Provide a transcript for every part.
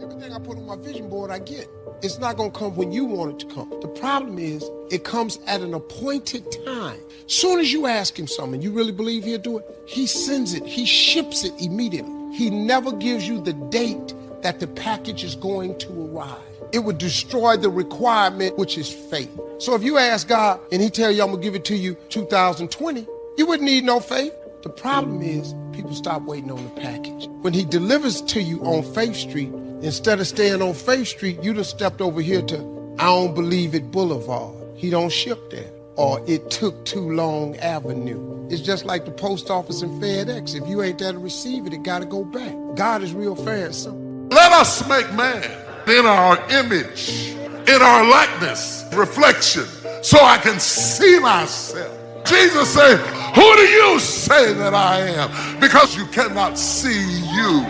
Everything I put on my vision board, I get. It's not going to come when you want it to come. The problem is it comes at an appointed time. Soon as you ask him something, you really believe he'll do it? He sends it. He ships it immediately. He never gives you the date that the package is going to arrive. It would destroy the requirement, which is faith. So if you ask God and he tell you, I'm going to give it to you 2020, you wouldn't need no faith. The problem is people stop waiting on the package. When he delivers to you on Faith Street, instead of staying on Faith Street, you just stepped over here to I don't believe it Boulevard. He don't ship there. Or it took too long Avenue. It's just like the post office and FedEx. If you ain't there to receive it, it got to go back. God is real fair and simple. Let us make man in our image, in our likeness, reflection, so I can see myself. Jesus said, who do you say that I am? Because you cannot see you.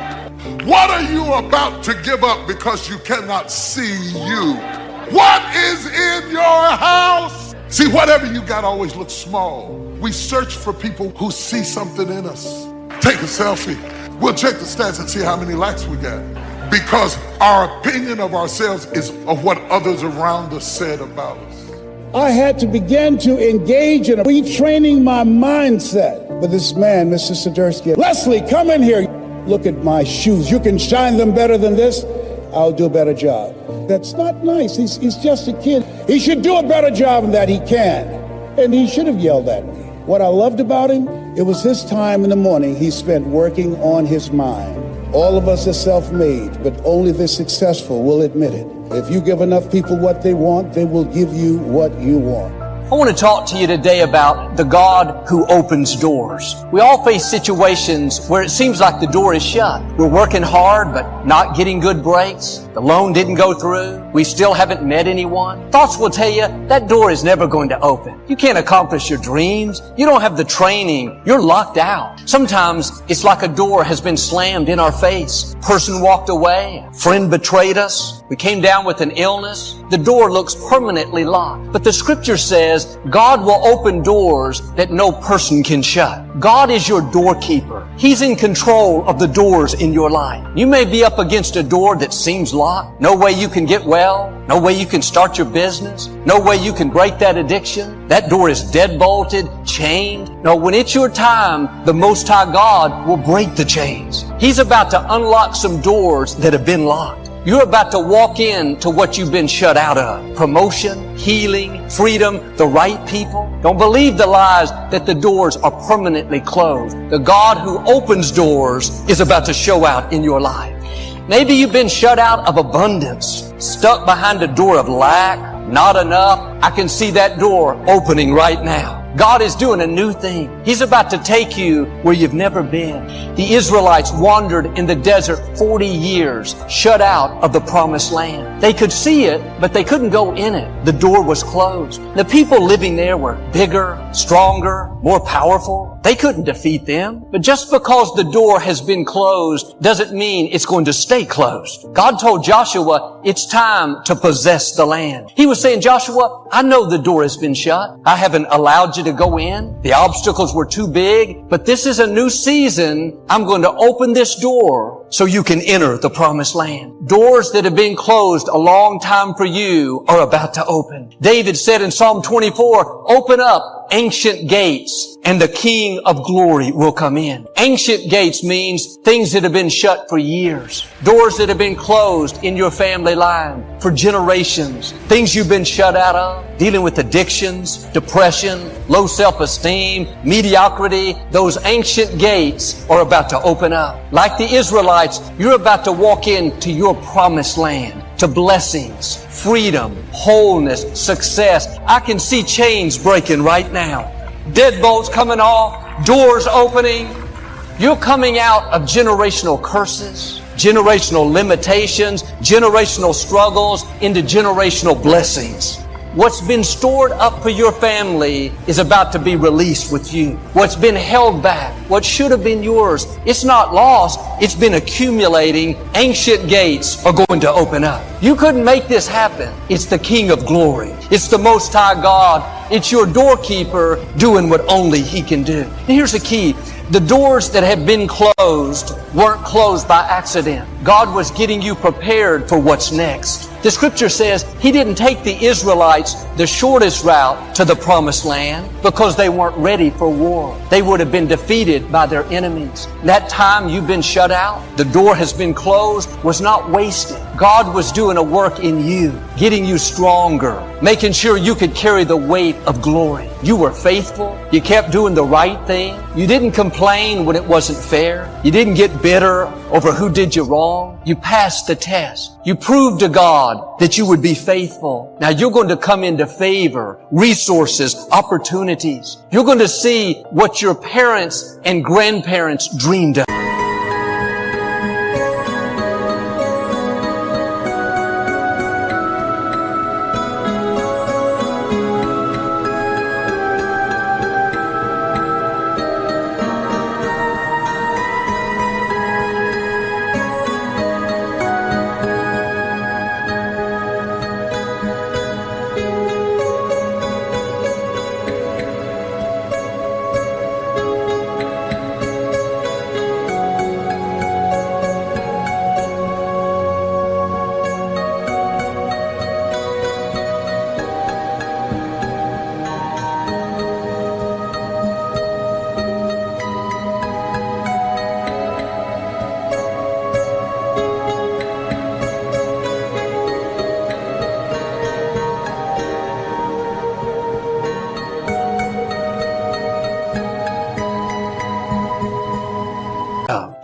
What are you about to give up because you cannot see you? What is in your house? See, whatever you got always looks small. We search for people who see something in us. Take a selfie. We'll check the stats and see how many likes we got. Because our opinion of ourselves is of what others around us said about us. I had to begin to engage in retraining my mindset with this man, Mr. Sidursky. Leslie, come in here. Look at my shoes. You can shine them better than this. I'll do a better job. That's not nice. He's just a kid. He should do a better job than that. He can. And he should have yelled at me. What I loved about him, it was his time in the morning he spent working on his mind. All of us are self-made, but only the successful will admit it. If you give enough people what they want, they will give you what you want. I want to talk to you today about the God who opens doors. We all face situations where it seems like the door is shut. We're working hard, but not getting good breaks. The loan didn't go through. We still haven't met anyone. Thoughts will tell you that door is never going to open. You can't accomplish your dreams. You don't have the training. You're locked out. Sometimes it's like a door has been slammed in our face. Person walked away. Friend betrayed us. We came down with an illness. The door looks permanently locked. But the scripture says God will open doors that no person can shut. God is your doorkeeper. He's in control of the doors in your life. You may be up against a door that seems locked. No way you can get well. No way you can start your business. No way you can break that addiction. That door is deadbolted, chained. No, when it's your time, the Most High God will break the chains. He's about to unlock some doors that have been locked. You're about to walk into what you've been shut out of. Promotion, healing, freedom, the right people. Don't believe the lies that the doors are permanently closed. The God who opens doors is about to show out in your life. Maybe you've been shut out of abundance, stuck behind a door of lack, not enough. I can see that door opening right now. God is doing a new thing. He's about to take you where you've never been. The Israelites wandered in the desert 40 years, shut out of the promised land. They could see it, but they couldn't go in it. The door was closed. The people living there were bigger, stronger, more powerful. They couldn't defeat them. But just because the door has been closed doesn't mean it's going to stay closed. God told Joshua, it's time to possess the land. He was saying, Joshua, I know the door has been shut. I haven't allowed you to go in. The obstacles were too big, but this is a new season. I'm going to open this door so you can enter the promised land. Doors that have been closed a long time for you are about to open. David said in Psalm 24, open up ancient gates and the King of glory will come in. Ancient gates means things that have been shut for years. Doors that have been closed in your family line for generations. Things you've been shut out of. Dealing with addictions, depression, low self-esteem, mediocrity. Those ancient gates are about to open up. Like the Israelites, you're about to walk into your promised land. To blessings, freedom, wholeness, success. I can see chains breaking right now. Deadbolts coming off, doors opening. You're coming out of generational curses, generational limitations, generational struggles into generational blessings. What's been stored up for your family is about to be released with you. What's been held back, what should have been yours, it's not lost. It's been accumulating. Ancient gates are going to open up. You couldn't make this happen. It's the King of glory. It's the Most High God. It's your doorkeeper doing what only He can do. And here's the key. The doors that have been closed weren't closed by accident. God was getting you prepared for what's next. The scripture says He didn't take the Israelites the shortest route to the promised land because they weren't ready for war. They would have been defeated by their enemies. That time you've been shut out, the door has been closed, was not wasted. God was doing a work in you, getting you stronger, making sure you could carry the weight of glory. You were faithful. You kept doing the right thing. You didn't complain when it wasn't fair. You didn't get bitter over who did you wrong. You passed the test. You proved to God that you would be faithful. Now you're going to come into favor, resources, opportunities. You're going to see what your parents and grandparents dreamed of.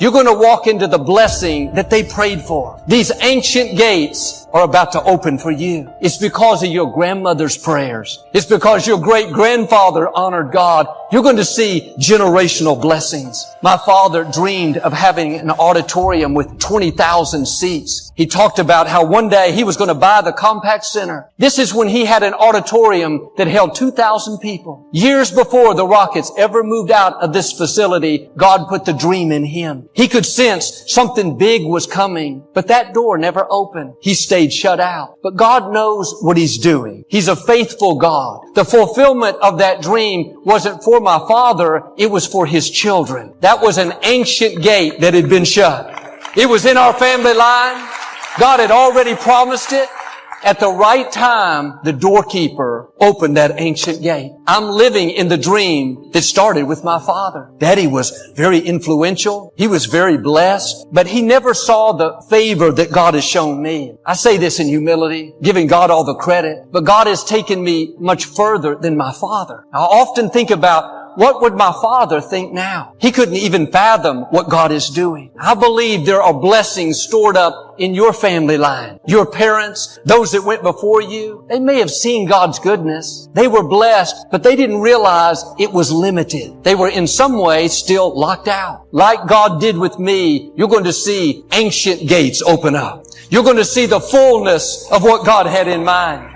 You're going to walk into the blessing that they prayed for. These ancient gates are about to open for you. It's because of your grandmother's prayers. It's because your great-grandfather honored God. You're going to see generational blessings. My father dreamed of having an auditorium with 20,000 seats. He talked about how one day he was going to buy the Compaq Center. This is when he had an auditorium that held 2,000 people. Years before the Rockets ever moved out of this facility, God put the dream in him. He could sense something big was coming, but that door never opened. He stayed shut out. But God knows what He's doing. He's a faithful God. The fulfillment of that dream wasn't for my father, it was for his children. That was an ancient gate that had been shut. It was in our family line. God had already promised it. At the right time, the doorkeeper opened that ancient gate. I'm living in the dream that started with my father. Daddy was very influential. He was very blessed, but he never saw the favor that God has shown me. I say this in humility, giving God all the credit, but God has taken me much further than my father. I often think about, what would my father think now? He couldn't even fathom what God is doing. I believe there are blessings stored up in your family line. Your parents, those that went before you, they may have seen God's goodness. They were blessed, but they didn't realize it was limited. They were in some way still locked out. Like God did with me, you're going to see ancient gates open up. You're going to see the fullness of what God had in mind.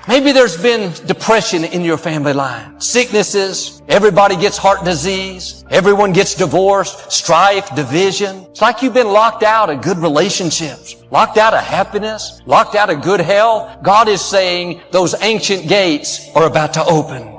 Maybe there's been depression in your family line. Sicknesses. Everybody gets heart disease. Everyone gets divorced. Strife, division. It's like you've been locked out of good relationships. Locked out of happiness. Locked out of good health. God is saying those ancient gates are about to open.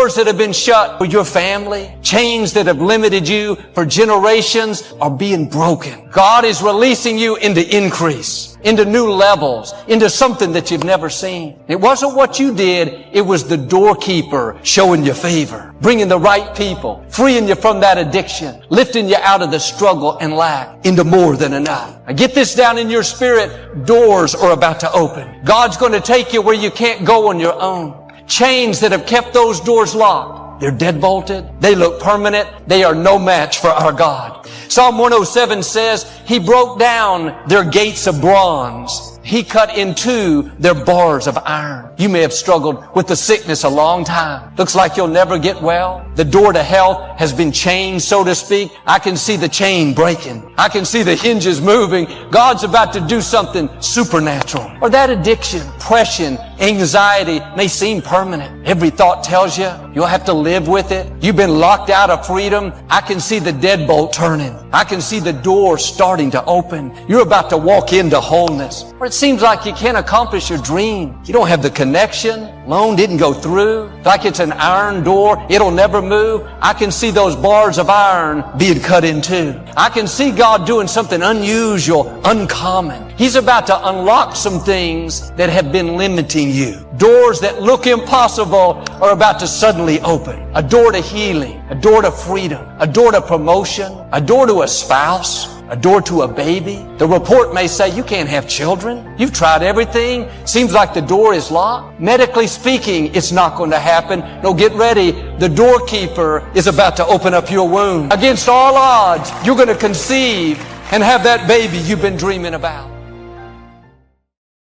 Doors that have been shut for your family, chains that have limited you for generations are being broken. God is releasing you into increase, into new levels, into something that you've never seen. It wasn't what you did, it was the doorkeeper showing you favor, bringing the right people, freeing you from that addiction, lifting you out of the struggle and lack into more than enough. Now get this down in your spirit, doors are about to open. God's going to take you where you can't go on your own. Chains that have kept those doors locked, they're dead-bolted. They look permanent. They are no match for our God. Psalm 107 says, He broke down their gates of bronze. He cut in two their bars of iron. You may have struggled with the sickness a long time. Looks like you'll never get well. The door to health has been chained, so to speak. I can see the chain breaking. I can see the hinges moving. God's about to do something supernatural. Or that addiction, depression, anxiety may seem permanent. Every thought tells you you'll have to live with it. You've been locked out of freedom. I can see the deadbolt turning. I can see the door starting to open. You're about to walk into wholeness. Or it seems like you can't accomplish your dream. You don't have the connection. Loan didn't go through. Like it's an iron door. It'll never move. I can see those bars of iron being cut in two. I can see God doing something unusual, uncommon. He's about to unlock some things that have been limiting you. Doors that look impossible are about to suddenly open. A door to healing, a door to freedom, a door to promotion, a door to a spouse, a door to a baby. The report may say you can't have children. You've tried everything. Seems like the door is locked. Medically speaking, it's not going to happen. No, get ready. The doorkeeper is about to open up your womb. Against all odds, you're going to conceive and have that baby you've been dreaming about.